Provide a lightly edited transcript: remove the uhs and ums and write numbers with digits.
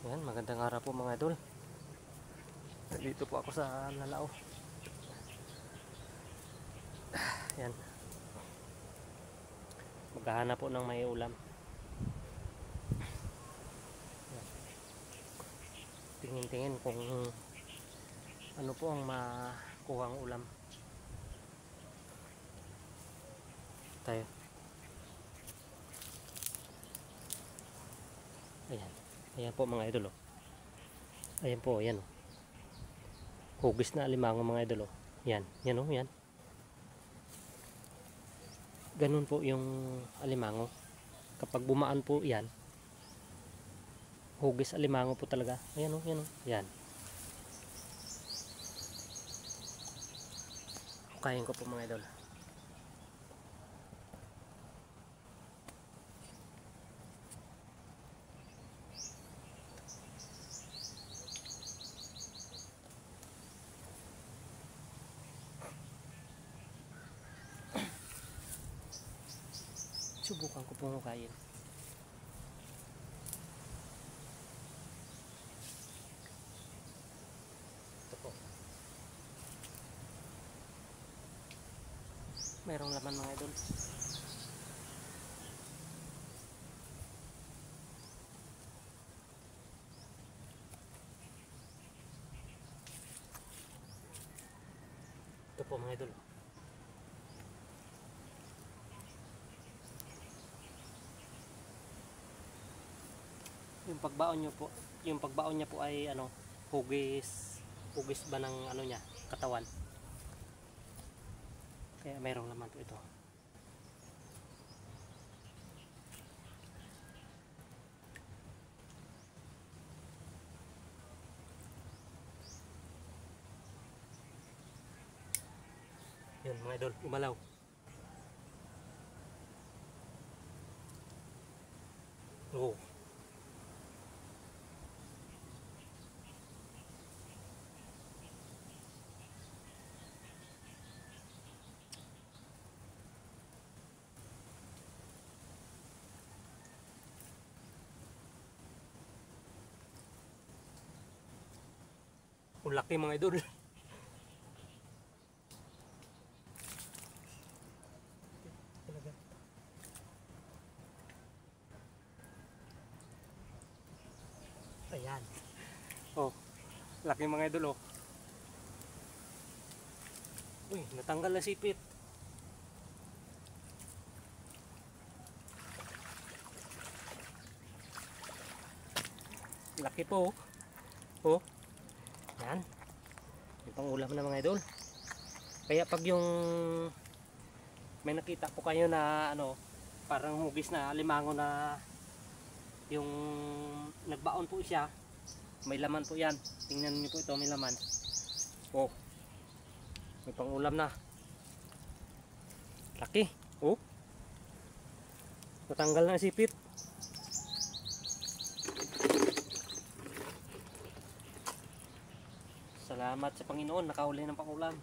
Ayan, magandang araw po mga idol. Dito po ako sa Lalao. Ayan. Maghahanap po ng may ulam. Tingin-tingin kung ano po ang makuhang ulam. Tayo. Ayan. Ayan po mga idol oh. Ayan po, ayan oh. Hugis na alimango mga idol oh. Yan, yan oh, yan. Ganun po yung alimango. Kapag bumaan po yan, hugis alimango po talaga. Ayan oh, yan oh. Yan. Kain ko po mga idol. Subukan ko pong kain. Ito po. Mayroong laman mga idol. Ito po mga idol. Yung pagbaon niya po ay ano, hugis ba ng ano niya, katawan. Kaya mayroong laman po ito. Yun mga idol, umalaw. Oh. Ang laki mga idol. Ayan. Oh, laki mga idol oh. Uy, natanggal na sipit. Laki po oh. Oh. Yan. Yung pangulam na mga idol. Kaya pag yung may nakita po kayo na ano, parang hugis na alimango na yung nagbaon po siya, may laman po yan. Tingnan niyo po ito, may laman. Oh. May pangulam na. Laki. Oh. Natanggal na sipit. Salamat sa Panginoon, nakahuli ng pangulam.